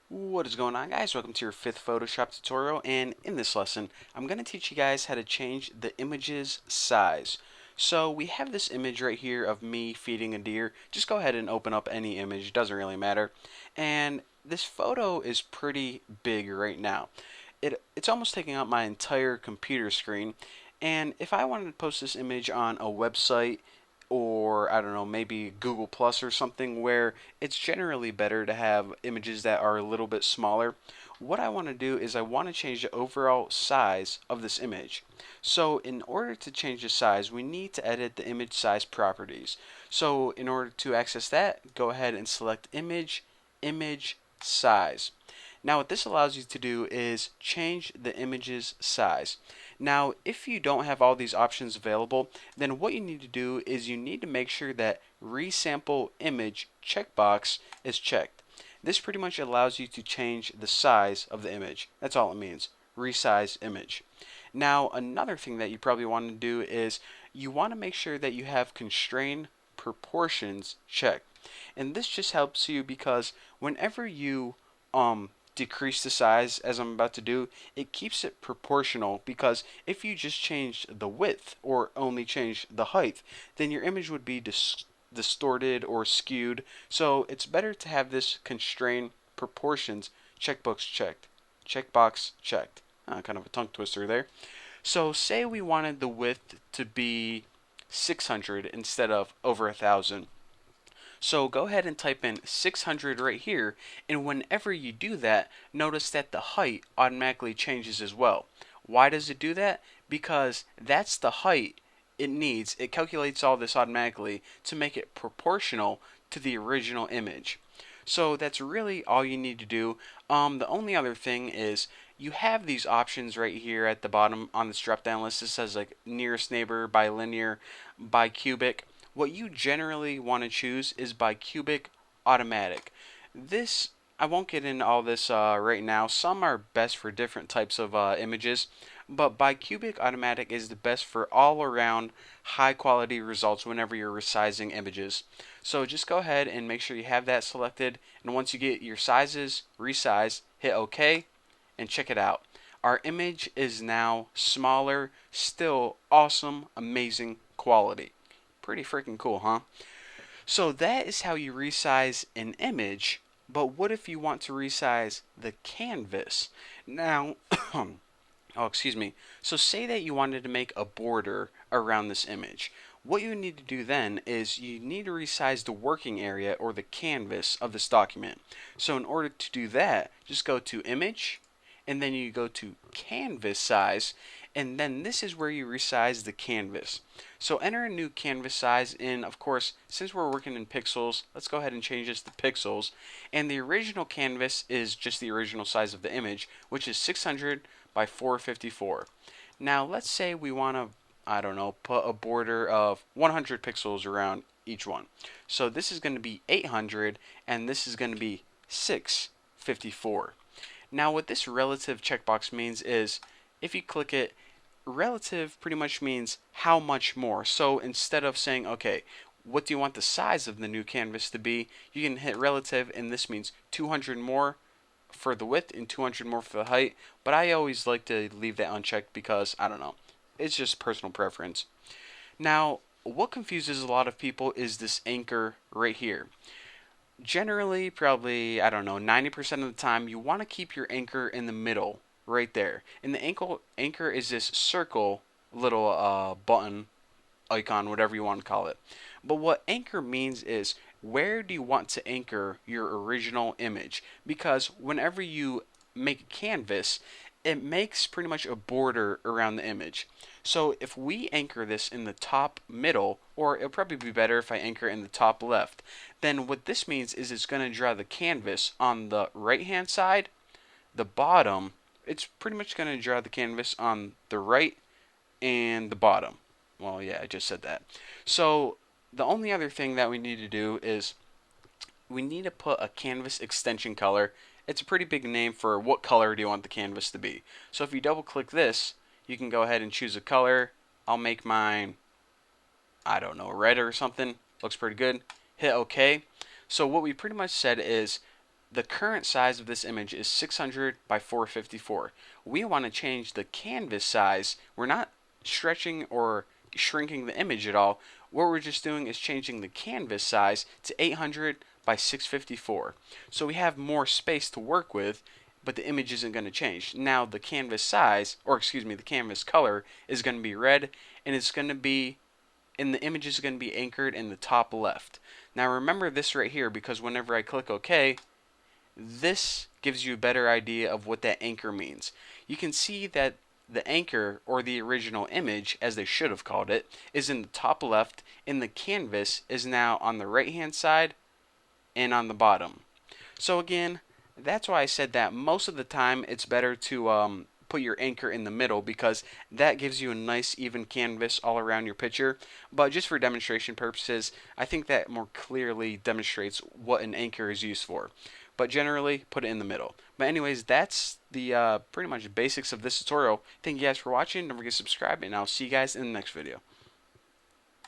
What is going on, guys? Welcome to your fifth Photoshop tutorial, and in this lesson I'm going to teach you guys how to change the image's size. So we have this image right here of me feeding a deer. Just go ahead and open up any image, doesn't really matter. And this photo is pretty big right now. It's almost taking up my entire computer screen, and if I wanted to post this image on a website, or I don't know, maybe Google Plus or something, where it's generally better to have images that are a little bit smaller. What I want to do is I want to change the overall size of this image. So in order to change the size, we need to edit the image size properties. So in order to access that, go ahead and select image, image size. Now what this allows you to do is change the image's size. Now if you don't have all these options available, then what you need to do is you need to make sure that resample image checkbox is checked. This pretty much allows you to change the size of the image. That's all it means. Resize image. Now another thing that you probably want to do is you want to make sure that you have constrain proportions checked. And this just helps you because whenever you decrease the size as I'm about to do, it keeps it proportional, because if you just changed the width or only changed the height, then your image would be distorted or skewed. So it's better to have this constrain proportions checkbox checked. Kind of a tongue twister there. So say we wanted the width to be 600 instead of over 1,000. So go ahead and type in 600 right here, and whenever you do that, notice that the height automatically changes as well. Why does it do that? Because that's the height it needs. It calculates all this automatically to make it proportional to the original image. So that's really all you need to do. The only other thing is you have these options right here at the bottom on this drop down list. It says like nearest neighbor, bilinear, bicubic. What you generally want to choose is bicubic automatic. This, I won't get into all this right now. Some are best for different types of images, but bicubic automatic is the best for all around high quality results whenever you're resizing images. So just go ahead and make sure you have that selected, and once you get your sizes resized, hit OK and check it out. Our image is now smaller, still awesome, amazing quality. Pretty freaking cool, huh? So that is how you resize an image, but what if you want to resize the canvas? Now, oh, excuse me. So say that you wanted to make a border around this image. What you need to do then is you need to resize the working area or the canvas of this document. So in order to do that, just go to Image, and then you go to Canvas Size, and then this is where you resize the canvas. So enter a new canvas size, and of course, since we're working in pixels, let's go ahead and change this to pixels. And the original canvas is just the original size of the image, which is 600 by 454. Now let's say we want to, I don't know, put a border of 100 pixels around each one. So this is going to be 800, and this is going to be 654. Now what this relative checkbox means is if you click it, relative pretty much means how much more. So instead of saying, okay, what do you want the size of the new canvas to be, you can hit relative, and this means 200 more for the width and 200 more for the height. But I always like to leave that unchecked because, I don't know, it's just personal preference. Now, what confuses a lot of people is this anchor right here. Generally, probably, I don't know, 90% of the time, you want to keep your anchor in the middle, right there. And the anchor is this circle little button icon, whatever you want to call it. But what anchor means is where do you want to anchor your original image? Because whenever you make a canvas, it makes pretty much a border around the image. So if we anchor this in the top middle, or it'll probably be better if I anchor in the top left, then what this means is it's going to draw the canvas on the right hand side, the bottom. It's pretty much going to draw the canvas on the right and the bottom. Well, yeah, I just said that. So the only other thing that we need to do is we need to put a canvas extension color. It's a pretty big name for what color do you want the canvas to be. So if you double click this, you can go ahead and choose a color. I'll make mine, I don't know, red or something. Looks pretty good. Hit OK. So what we pretty much said is the current size of this image is 600 by 454. We want to change the canvas size. We're not stretching or shrinking the image at all. What we're just doing is changing the canvas size to 800 by 654. So we have more space to work with, but the image isn't going to change. Now the canvas size, or excuse me, the canvas color is going to be red, and it's going to be, and the image is going to be anchored in the top left. Now remember this right here, because whenever I click OK, this gives you a better idea of what that anchor means. You can see that the anchor, or the original image, as they should have called it, is in the top left, and the canvas is now on the right hand side and on the bottom. So again, that's why I said that most of the time it's better to put your anchor in the middle, because that gives you a nice even canvas all around your picture. But just for demonstration purposes, I think that more clearly demonstrates what an anchor is used for. But generally, put it in the middle. But anyways, that's the pretty much basics of this tutorial. Thank you guys for watching. Don't forget to subscribe, and I'll see you guys in the next video.